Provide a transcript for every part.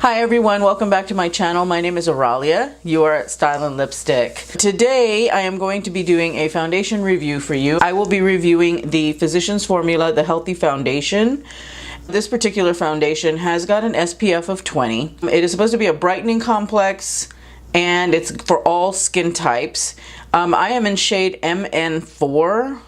Hi everyone, welcome back to my channel. My name is Auralia. You are at Style and Lipstick. Today I am going to be doing a foundation review for you. I will be reviewing the Physicians Formula, the Healthy Foundation. This particular foundation has got an SPF of 20. It is supposed to be a brightening complex and it's for all skin types. I am in shade MN4.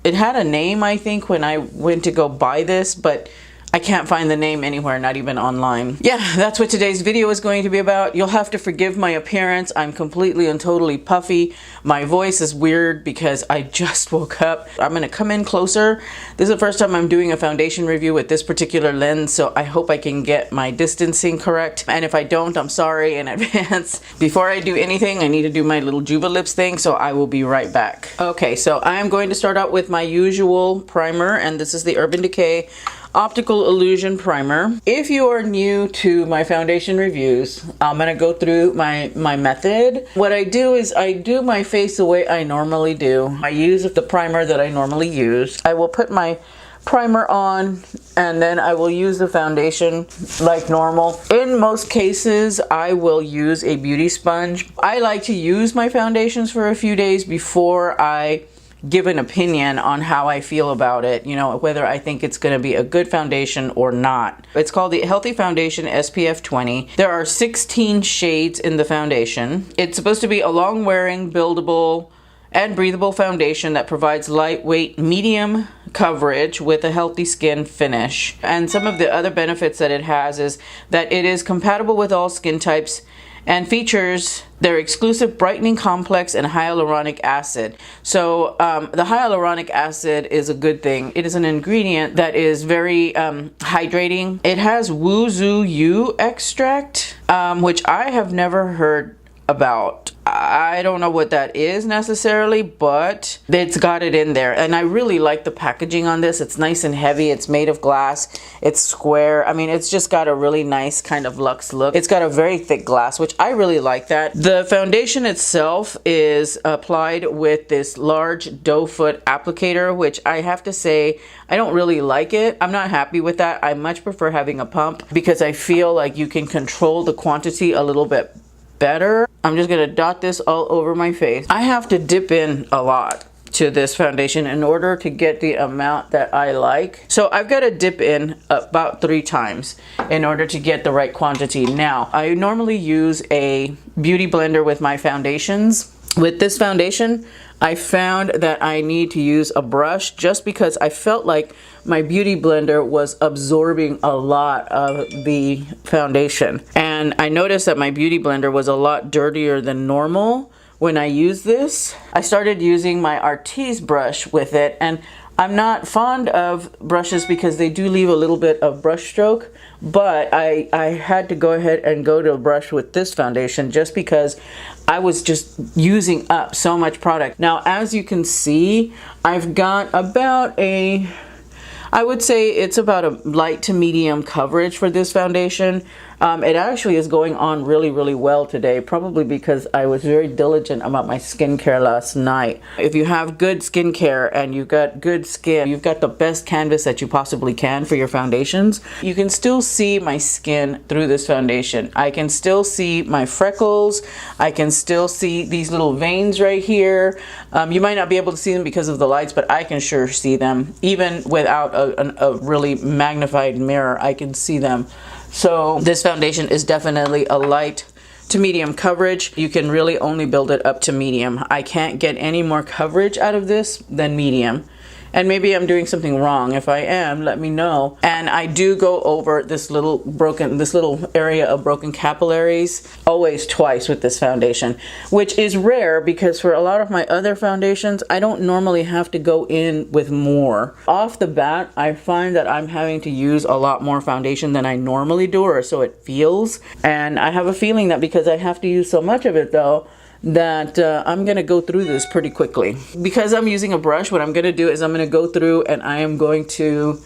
It had a name, I think, when I went to go buy this, but I can't find the name anywhere, not even online. Yeah, that's what today's video is going to be about. You'll have to forgive my appearance. I'm completely and totally puffy. My voice is weird because I just woke up. I'm gonna come in closer. This is the first time I'm doing a foundation review with this particular lens, so I hope I can get my distancing correct. And if I don't, I'm sorry in advance. Before I do anything, I need to do my little Juba Lips thing, so I will be right back. Okay, so I am going to start out with my usual primer, and this is the Urban Decay Optical Illusion Primer. If you are new to my foundation reviews, I'm gonna go through my method. What I do is I do my face the way I normally do. I use the primer that I normally use. I will put my primer on and then I will use the foundation like normal. In most cases, I will use a beauty sponge. I like to use my foundations for a few days before I give an opinion on how I feel about it, you know, whether I think it's going to be a good foundation or not. It's called the Healthy Foundation SPF 20. There are 16 shades in the foundation. It's supposed to be a long-wearing, buildable, and breathable foundation that provides lightweight, medium coverage with a healthy skin finish. And some of the other benefits that it has is that it is compatible with all skin types and features their exclusive brightening complex and hyaluronic acid. So the hyaluronic acid is a good thing. It is an ingredient that is very hydrating. It has Wuzu Yu extract, which I have never heard about. I don't know what that is necessarily, but it's got it in there. And I really like the packaging on this. It's nice and heavy. It's made of glass. It's square. I mean, it's just got a really nice kind of luxe look. It's got a very thick glass, which I really like that. The foundation itself is applied with this large doe foot applicator, which I have to say, I don't really like it. I'm not happy with that. I much prefer having a pump because I feel like you can control the quantity a little bit better. I'm just gonna dot this all over my face. I have to dip in a lot to this foundation in order to get the amount that I like. So I've got to dip in about 3 times in order to get the right quantity. Now, I normally use a beauty blender with my foundations. With this foundation, I found that I need to use a brush just because I felt like my beauty blender was absorbing a lot of the foundation. And I noticed that my beauty blender was a lot dirtier than normal when I used this. I started using my Artis brush with it, and I'm not fond of brushes because they do leave a little bit of brush stroke, but I had to go ahead and go to a brush with this foundation just because I was just using up so much product. Now, as you can see, I've got about I would say it's about a light to medium coverage for this foundation. It actually is going on really, really well today, probably because I was very diligent about my skincare last night. If you have good skincare and you've got good skin, you've got the best canvas that you possibly can for your foundations. You can still see my skin through this foundation. I can still see my freckles. I can still see these little veins right here. You might not be able to see them because of the lights, but I can sure see them. Even without a really magnified mirror, I can see them. So this foundation is definitely a light to medium coverage. You can really only build it up to medium. I can't get any more coverage out of this than medium. And maybe I'm doing something wrong. If I am, let me know. And I do go over this little area of broken capillaries always twice with this foundation, which is rare because for a lot of my other foundations, I don't normally have to go in with more. Off the bat, I find that I'm having to use a lot more foundation than I normally do, or so it feels. And I have a feeling that because I have to use so much of it though, that I'm gonna go through this pretty quickly. Because I'm using a brush, what I'm gonna do is I'm gonna go through and I am going to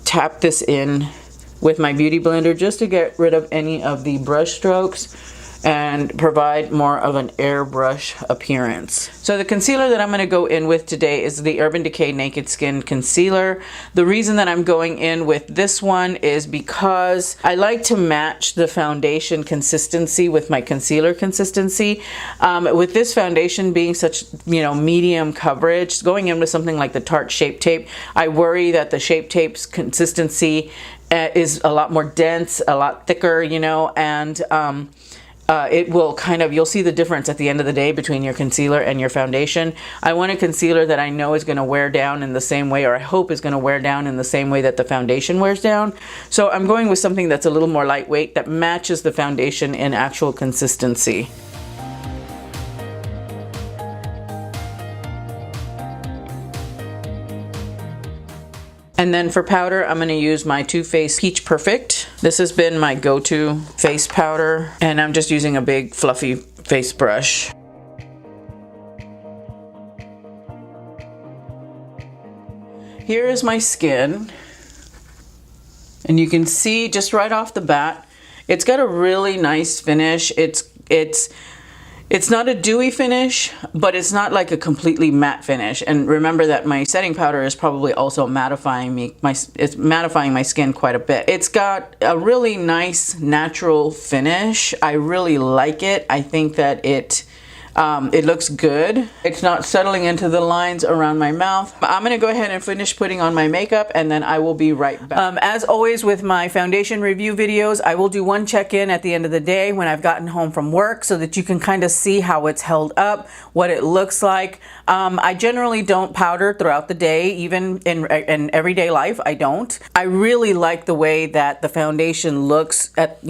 tap this in with my beauty blender just to get rid of any of the brush strokes and provide more of an airbrush appearance. So the concealer that I'm going to go in with today is the Urban Decay Naked Skin Concealer. The reason that I'm going in with this one is because I like to match the foundation consistency with my concealer consistency. With this foundation being such, medium coverage, going in with something like the Tarte Shape Tape, I worry that the Shape Tape's consistency is a lot more dense, a lot thicker, and it will you'll see the difference at the end of the day between your concealer and your foundation. I want a concealer that I know is going to wear down in the same way, or I hope is going to wear down in the same way that the foundation wears down. So I'm going with something that's a little more lightweight that matches the foundation in actual consistency. And then for powder, I'm going to use my Too Faced Peach Perfect. This has been my go-to face powder, and I'm just using a big fluffy face brush. Here is my skin, and you can see just right off the bat, it's got a really nice finish. It's not a dewy finish, but it's not like a completely matte finish. And remember that my setting powder is probably also mattifying it's mattifying my skin quite a bit. It's got a really nice natural finish. I really like it. I think that it looks good. It's not settling into the lines around my mouth. I'm gonna go ahead and finish putting on my makeup, and then I will be right back. As always with my foundation review videos, I will do one check-in at the end of the day when I've gotten home from work, so that you can kind of see how it's held up, what it looks like. I generally don't powder throughout the day, even in everyday life, I don't. I really like the way that the foundation looks at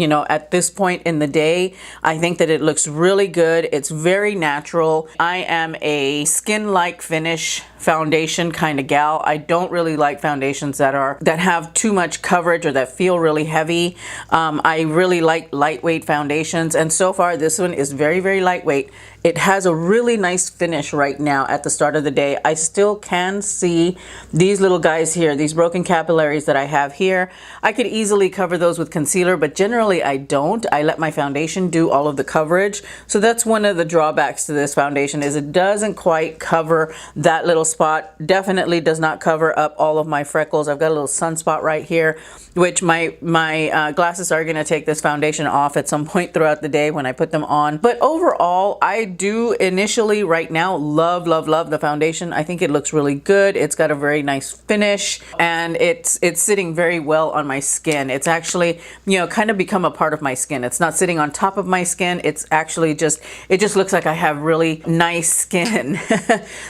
this point in the day. I think that it looks really good. It's very natural. I am a skin-like finish foundation kind of gal. I don't really like foundations that have too much coverage or that feel really heavy. I really like lightweight foundations, and so far this one is very, very lightweight. It has a really nice finish right now at the start of the day. I still can see these little guys here, these broken capillaries that I have here. I could easily cover those with concealer, but generally I don't. I let my foundation do all of the coverage. So that's one of the drawbacks to this foundation, is it doesn't quite cover that little spot. Definitely does not cover up all of my freckles. I've got a little sunspot right here, which my glasses are gonna take this foundation off at some point throughout the day when I put them on. But overall, I do initially right now love the foundation. I think it looks really good. It's got a very nice finish, and it's sitting very well on my skin. It's actually, kind of become a part of my skin. It's not sitting on top of my skin. It's actually it just looks like I have really nice skin.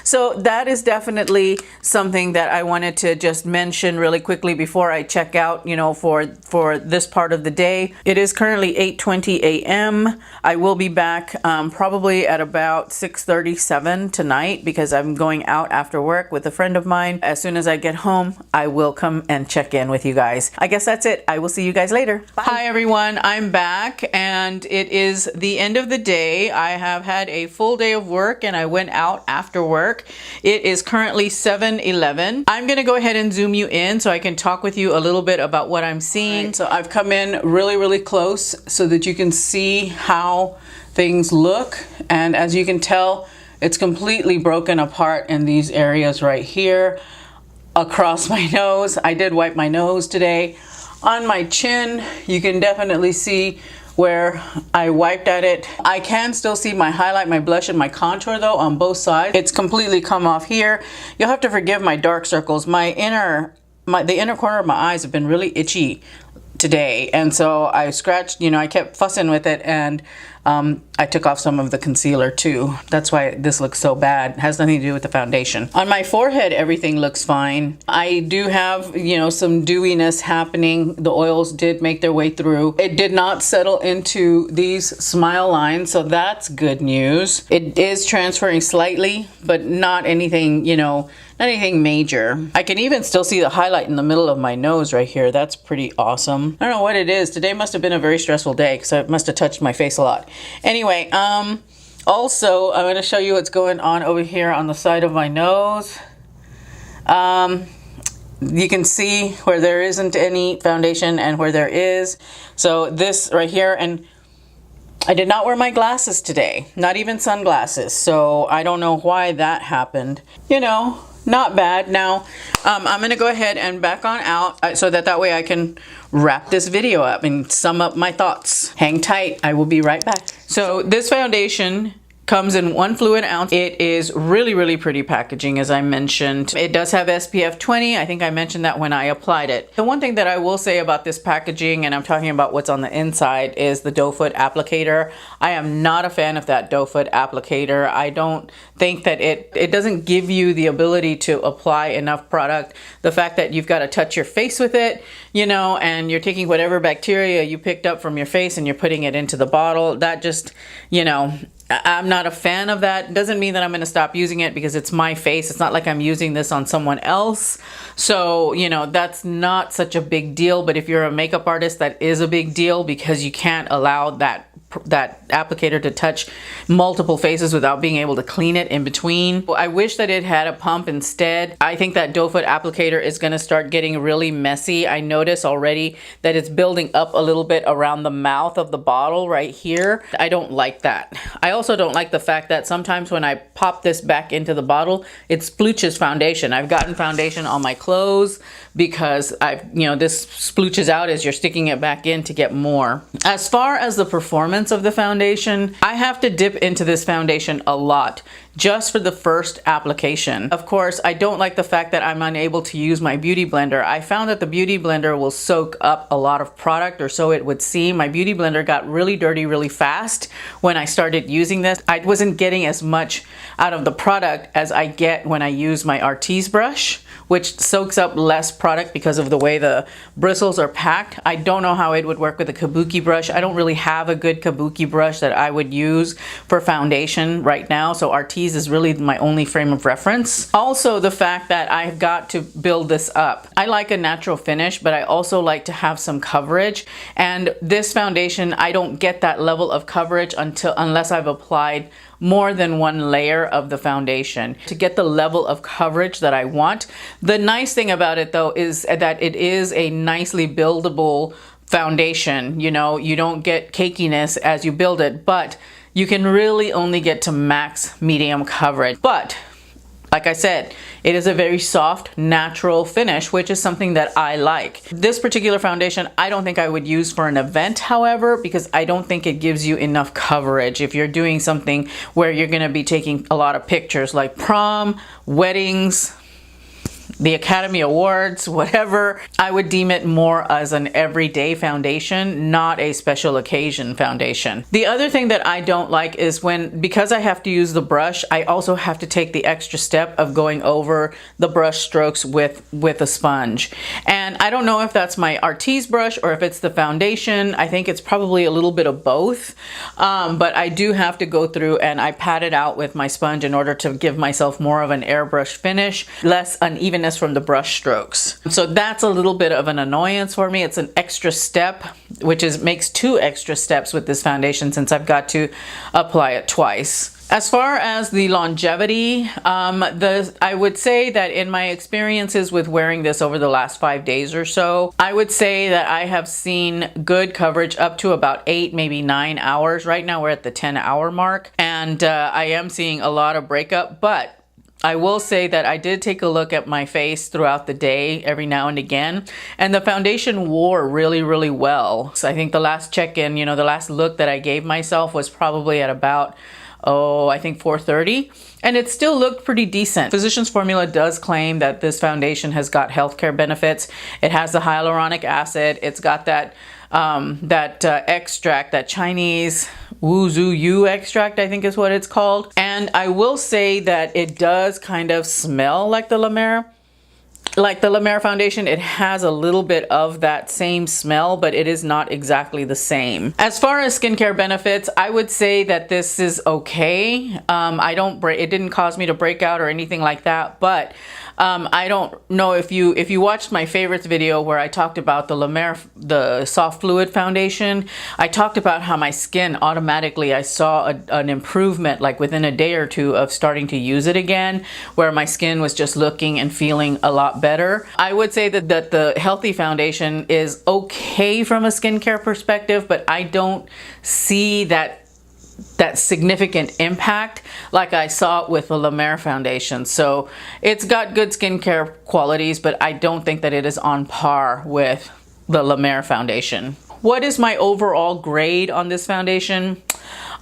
So that is definitely something that I wanted to just mention really quickly before I check out, for this part of the day. It is currently 8:20 a.m. I will be back probably at about 6:37 tonight, because I'm going out after work with a friend of mine. As soon as I get home, I will come and check in with you guys. I guess that's it. I will see you guys later. Bye. Hi everyone, I'm back, and it is the end of the day. I have had a full day of work, and I went out after work. It is currently 7:11. I'm gonna go ahead and zoom you in so I can talk with you a little bit about what I'm seeing. Right, so I've come in really close so that you can see how things look, and as you can tell, it's completely broken apart in these areas right here. Across my nose, I did wipe my nose today. On my chin, you can definitely see where I wiped at it. I can still see my highlight, my blush, and my contour though on both sides. It's completely come off here. You'll have to forgive my dark circles. The inner corner of my eyes have been really itchy today, and so I scratched, I kept fussing with it, and I took off some of the concealer too. That's why this looks so bad. It has nothing to do with the foundation. On my forehead, everything looks fine. I do have, some dewiness happening. The oils did make their way through. It did not settle into these smile lines, so that's good news. It is transferring slightly, but not anything, not anything major. I can even still see the highlight in the middle of my nose right here. That's pretty awesome. I don't know what it is. Today must have been a very stressful day, because I must have touched my face a lot. Anyway, also I'm going to show you what's going on over here on the side of my nose. You can see where there isn't any foundation and where there is. So this right here, and I did not wear my glasses today, not even sunglasses, so I don't know why that happened. You know, not bad. Now, I'm gonna go ahead and back on out so that way I can wrap this video up and sum up my thoughts. Hang tight, I will be right back. So this foundation comes in 1 fluid ounce. It is really, really pretty packaging, as I mentioned. It does have SPF 20. I think I mentioned that when I applied it. The one thing that I will say about this packaging, and I'm talking about what's on the inside, is the doe foot applicator. I am not a fan of that doe foot applicator. I don't think that it doesn't give you the ability to apply enough product. The fact that you've got to touch your face with it, you know, and you're taking whatever bacteria you picked up from your face and you're putting it into the bottle, that just, you know, I'm not a fan of that. Doesn't mean that I'm going to stop using it because it's my face. It's not like I'm using this on someone else. So, you know, that's not such a big deal. But if you're a makeup artist, that is a big deal because you can't allow that applicator to touch multiple faces without being able to clean it in between. I wish that it had a pump instead. I think that doe foot applicator is going to start getting really messy. I notice already that it's building up a little bit around the mouth of the bottle right here. I don't like that. I also don't like the fact that sometimes when I pop this back into the bottle, it splooches foundation. I've gotten foundation on my clothes because this splooches out as you're sticking it back in to get more. As far as the performance of the foundation, I have to dip into this foundation a lot just for the first application. Of course, I don't like the fact that I'm unable to use my beauty blender. I found that the beauty blender will soak up a lot of product, or so it would seem. My beauty blender got really dirty really fast when I started using this. I wasn't getting as much out of the product as I get when I use my Artis brush, which soaks up less product because of the way the bristles are packed. I don't know how it would work with a kabuki brush. I don't really have a good kabuki brush that I would use for foundation right now, so Artis is really my only frame of reference. Also, the fact that I've got to build this up. I like a natural finish, but I also like to have some coverage, and this foundation, I don't get that level of coverage unless I've applied more than one layer of the foundation to get the level of coverage that I want. The nice thing about it though is that it is a nicely buildable foundation. You know, you don't get cakiness as you build it, but you can really only get to max medium coverage. But like I said, it is a very soft, natural finish, which is something that I like. This particular foundation, I don't think I would use for an event, however, because I don't think it gives you enough coverage. If you're doing something where you're gonna be taking a lot of pictures like prom, weddings, the Academy Awards, whatever, I would deem it more as an everyday foundation, not a special occasion foundation. The other thing that I don't like is because I have to use the brush, I also have to take the extra step of going over the brush strokes with a sponge. And I don't know if that's my Artis brush or if it's the foundation. I think it's probably a little bit of both. But I do have to go through and I pat it out with my sponge in order to give myself more of an airbrush finish, less unevenness from the brush strokes. So that's a little bit of an annoyance for me. It's an extra step, which makes 2 extra steps with this foundation since I've got to apply it twice. As far as the longevity, I would say that in my experiences with wearing this over the last 5 days or so, I would say that I have seen good coverage up to about 8, maybe 9 hours. Right now we're at the 10-hour mark, and I am seeing a lot of breakup, but I will say that I did take a look at my face throughout the day every now and again, and the foundation wore really, really well. So I think the last check-in, the last look that I gave myself was probably at about, I think 4:30, and it still looked pretty decent. Physicians Formula does claim that this foundation has got healthcare benefits. It has the hyaluronic acid. It's got that extract, that Chinese Wu Zhu Yu extract, I think is what it's called. And I will say that it does kind of smell like the La Mer. Like the La Mer foundation, it has a little bit of that same smell, but it is not exactly the same. As far as skincare benefits, I would say that this is okay. It didn't cause me to break out or anything like that, but I don't know if you watched my favorites video where I talked about the La Mer, the soft fluid foundation. I talked about how my skin automatically, I saw an improvement like within a day or two of starting to use it again, where my skin was just looking and feeling a lot better. I would say that the Healthy foundation is okay from a skincare perspective, but I don't see that that significant impact like I saw with the La Mer foundation. So it's got good skincare qualities, but I don't think that it is on par with the La Mer foundation. What is my overall grade on this foundation?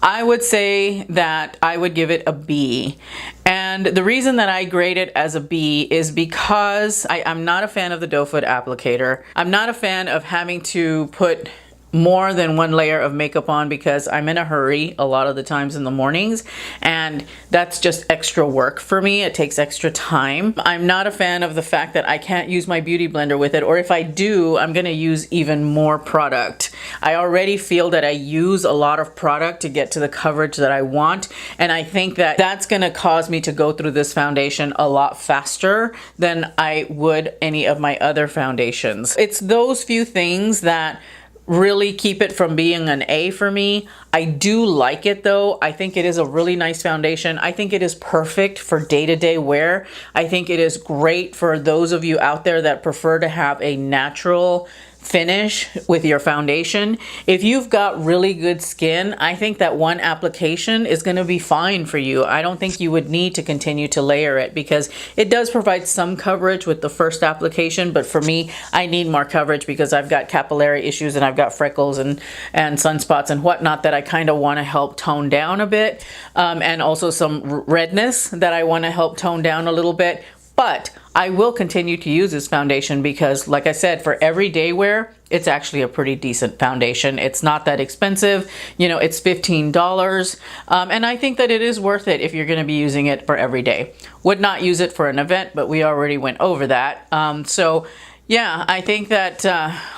I would say that I would give it a B. And the reason that I grade it as a B is because I'm not a fan of the doe foot applicator. I'm not a fan of having to put more than one layer of makeup on because I'm in a hurry a lot of the times in the mornings, and that's just extra work for me. It takes extra time. I'm not a fan of the fact that I can't use my beauty blender with it, or if I do, I'm gonna use even more product. I already feel that I use a lot of product to get to the coverage that I want, and I think that that's gonna cause me to go through this foundation a lot faster than I would any of my other foundations. It's those few things that really keep it from being an A for me. I do like it though. I think it is a really nice foundation. I think it is perfect for day-to-day wear. I think it is great for those of you out there that prefer to have a natural finish with your foundation. If you've got really good skin, I think that one application is going to be fine for you. I don't think you would need to continue to layer it because it does provide some coverage with the first application, but for me, I need more coverage because I've got capillary issues and I've got freckles and sunspots and whatnot that I kind of want to help tone down a bit, and also some redness that I want to help tone down a little bit. But I will continue to use this foundation because, like I said, for everyday wear, it's actually a pretty decent foundation. It's not that expensive. You know, it's $15. And I think that it is worth it if you're going to be using it for every day. Would not use it for an event, but we already went over that. So yeah, I think that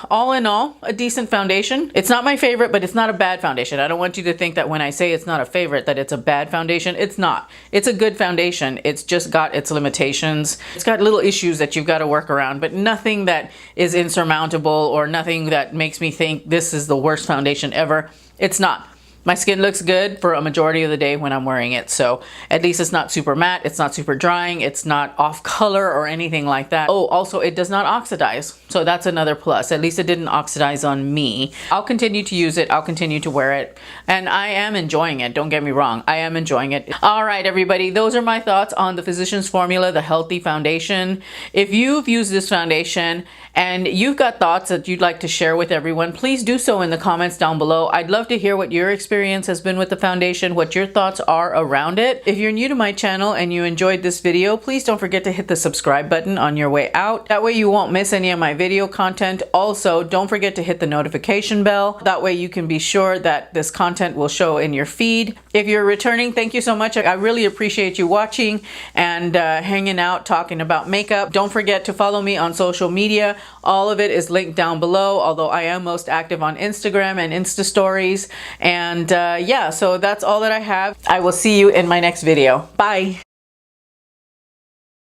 all in all, a decent foundation. It's not my favorite, but it's not a bad foundation. I don't want you to think that when I say it's not a favorite, that it's a bad foundation. It's not. It's a good foundation. It's just got its limitations. It's got little issues that you've got to work around, but nothing that is insurmountable or nothing that makes me think this is the worst foundation ever. It's not. My skin looks good for a majority of the day when I'm wearing it. So at least it's not super matte, it's not super drying, it's not off color or anything like that. Oh, also it does not oxidize. So that's another plus. At least it didn't oxidize on me. I'll continue to use it, I'll continue to wear it, and I am enjoying it. Don't get me wrong, I am enjoying it. All right, everybody, those are my thoughts on the Physicians Formula, the Healthy Foundation. If you've used this foundation and you've got thoughts that you'd like to share with everyone, please do so in the comments down below. I'd love to hear what your experience has been with the foundation, what your thoughts are around it. If you're new to my channel and you enjoyed this video, please don't forget to hit the subscribe button on your way out. That way you won't miss any of my video content. Also, don't forget to hit the notification bell. That way you can be sure that this content will show in your feed. If you're returning, thank you so much. I really appreciate you watching and hanging out, talking about makeup. Don't forget to follow me on social media. All of it is linked down below, although I am most active on Instagram and Insta stories. And yeah, so that's all that I have. I will see you in my next video. Bye.